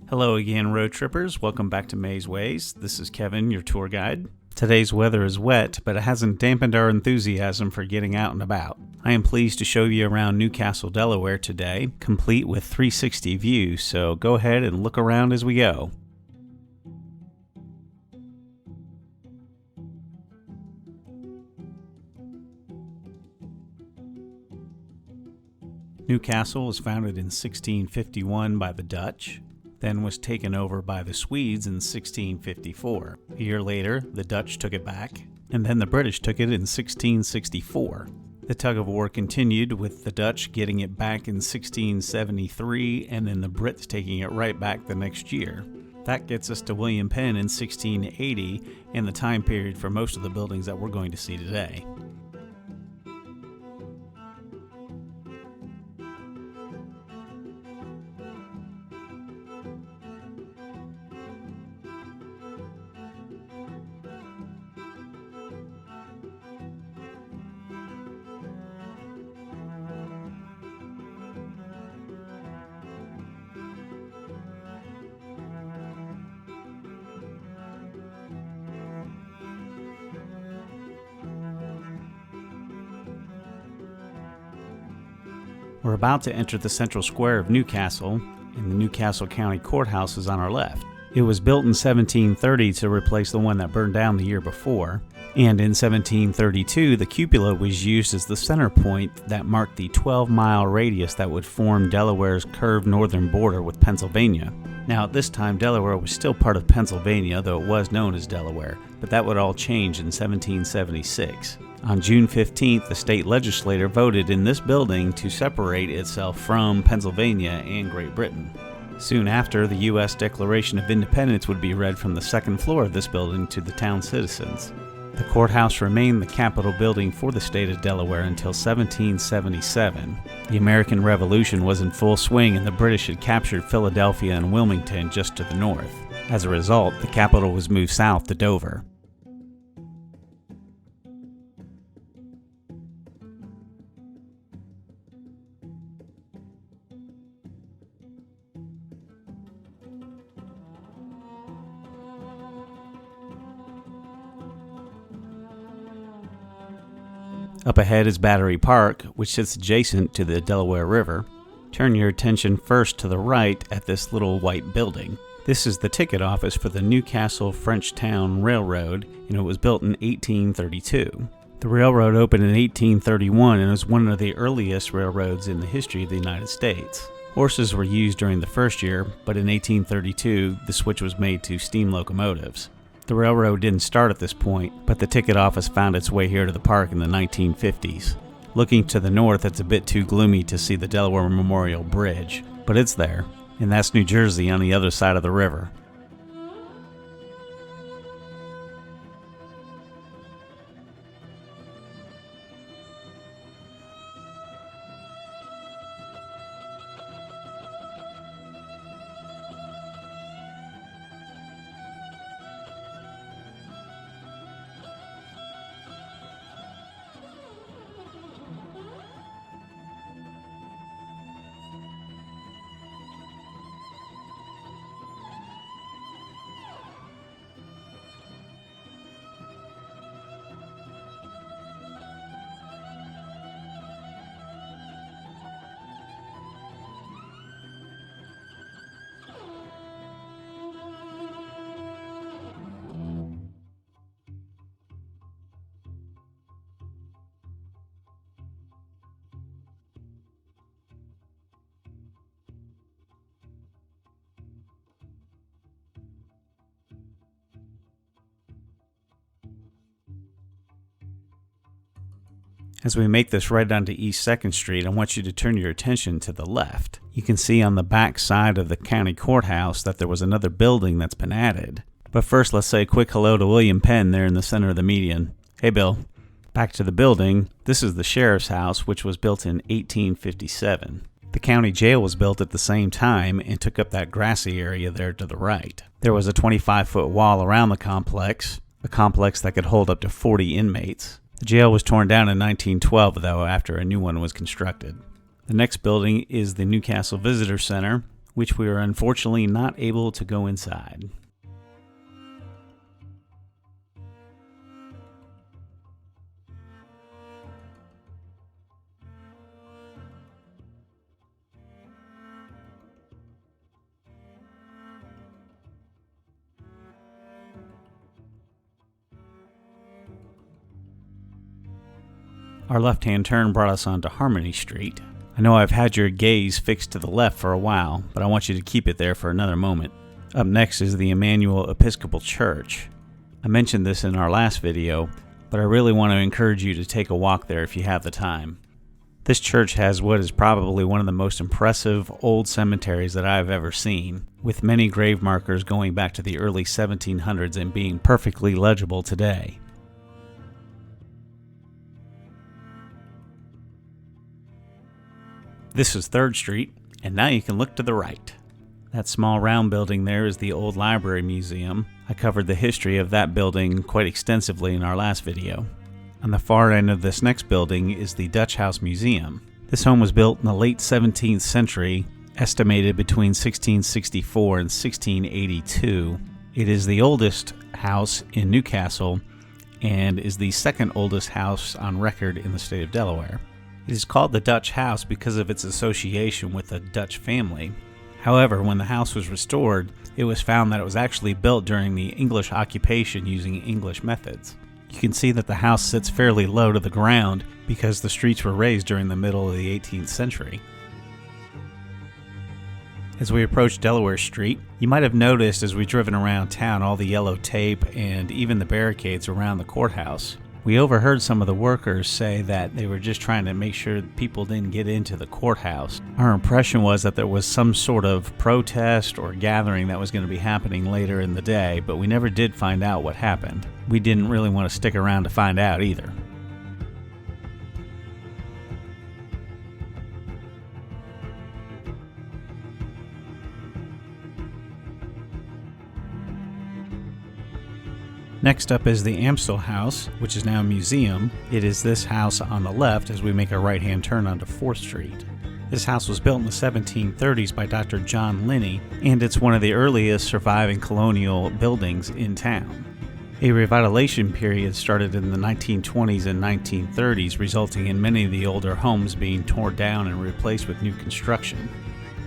Hello again, road trippers. Welcome back to Maze Ways. This is Kevin, your tour guide. Today's weather is wet, but it hasn't dampened our enthusiasm for getting out and about. I am pleased to show you around Newcastle, Delaware today, complete with 360 view, so go ahead and look around as we go. Newcastle was founded in 1651 by the Dutch, then was taken over by the Swedes in 1654. A year later, the Dutch took it back, and then the British took it in 1664. The tug of war continued, with the Dutch getting it back in 1673, and then the Brits taking it right back the next year. That gets us to William Penn in 1680, and the time period for most of the buildings that we're going to see today. We're about to enter the central square of Newcastle, and the Castle County Courthouse is on our left. It was built in 1730 to replace the one that burned down the year before, and in 1732 the cupola was used as the center point that marked the 12-mile radius that would form Delaware's curved northern border with Pennsylvania. Now at this time Delaware was still part of Pennsylvania, though it was known as Delaware, but that would all change in 1776. On June 15th, the state legislature voted in this building to separate itself from Pennsylvania and Great Britain. Soon after, the U.S. Declaration of Independence would be read from the second floor of this building to the town citizens. The courthouse remained the capital building for the state of Delaware until 1777. The American Revolution was in full swing, and the British had captured Philadelphia and Wilmington just to the north. As a result, the capital was moved south to Dover. Up ahead is Battery Park, which sits adjacent to the Delaware River. Turn your attention first to the right at this little white building. This is the ticket office for the Newcastle Frenchtown Railroad, and it was built in 1832. The railroad opened in 1831 and was one of the earliest railroads in the history of the United States. Horses were used during the first year, but in 1832 the switch was made to steam locomotives. The railroad didn't start at this point, but the ticket office found its way here to the park in the 1950s. Looking to the north, it's a bit too gloomy to see the Delaware Memorial Bridge, but it's there, and that's New Jersey on the other side of the river. As we make this right onto East 2nd Street, I want you to turn your attention to the left. You can see on the back side of the county courthouse that there was another building that's been added. But first, let's say a quick hello to William Penn there in the center of the median. Hey, Bill. Back to the building. This is the sheriff's house, which was built in 1857. The county jail was built at the same time and took up that grassy area there to the right. There was a 25-foot wall around the complex, a complex that could hold up to 40 inmates. The jail was torn down in 1912, though, after a new one was constructed. The next building is the Newcastle Visitor Center, which we are unfortunately not able to go inside. Our left-hand turn brought us onto Harmony Street. I know I've had your gaze fixed to the left for a while, but I want you to keep it there for another moment. Up next is the Emmanuel Episcopal Church. I mentioned this in our last video, but I really want to encourage you to take a walk there if you have the time. This church has what is probably one of the most impressive old cemeteries that I've ever seen, with many grave markers going back to the early 1700s and being perfectly legible today. This is 3rd Street, and now you can look to the right. That small round building there is the old library museum. I covered the history of that building quite extensively in our last video. On the far end of this next building is the Dutch House Museum. This home was built in the late 17th century, estimated between 1664 and 1682. It is the oldest house in Newcastle and is the second oldest house on record in the state of Delaware. It is called the Dutch House because of its association with a Dutch family. However, when the house was restored, it was found that it was actually built during the English occupation using English methods. You can see that the house sits fairly low to the ground because the streets were raised during the middle of the 18th century. As we approach Delaware Street, you might have noticed as we've driven around town all the yellow tape and even the barricades around the courthouse. We overheard some of the workers say that they were just trying to make sure people didn't get into the courthouse. Our impression was that there was some sort of protest or gathering that was going to be happening later in the day, but we never did find out what happened. We didn't really want to stick around to find out either. Next up is the Amstel House, which is now a museum. It is this house on the left as we make a right-hand turn onto 4th Street. This house was built in the 1730s by Dr. John Linney, and it's one of the earliest surviving colonial buildings in town. A revitalization period started in the 1920s and 1930s, resulting in many of the older homes being torn down and replaced with new construction.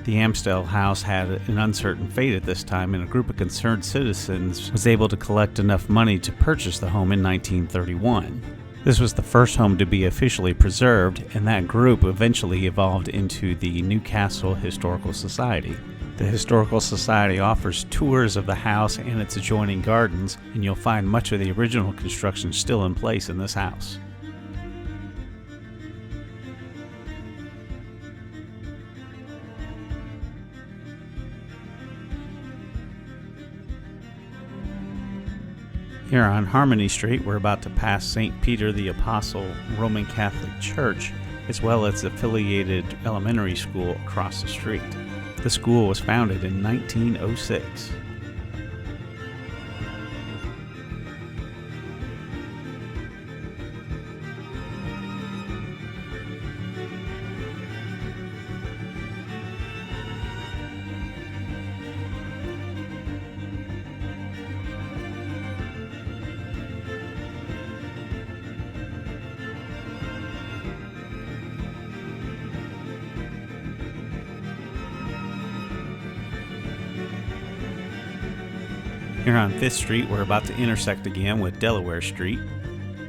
The Amstel House had an uncertain fate at this time, and a group of concerned citizens was able to collect enough money to purchase the home in 1931. This was the first home to be officially preserved, and that group eventually evolved into the Newcastle Historical Society. The Historical Society offers tours of the house and its adjoining gardens, and you'll find much of the original construction still in place in this house. Here on Harmony Street, we're about to pass St. Peter the Apostle Roman Catholic Church, as well as the affiliated elementary school across the street. The school was founded in 1906. Here on 5th Street, we're about to intersect again with Delaware Street.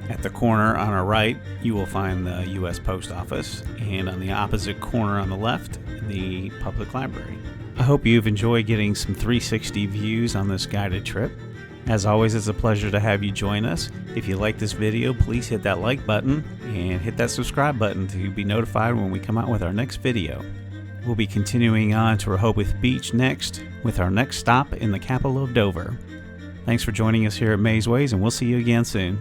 At the corner on our right, you will find the U.S. Post Office, and on the opposite corner on the left, the public library. I hope you've enjoyed getting some 360 views on this guided trip. As always, it's a pleasure to have you join us. If you like this video, please hit that like button and hit that subscribe button to be notified when we come out with our next video. We'll be continuing on to Rehoboth Beach next, with our next stop in the capital of Dover. Thanks for joining us here at Maze Ways, and we'll see you again soon.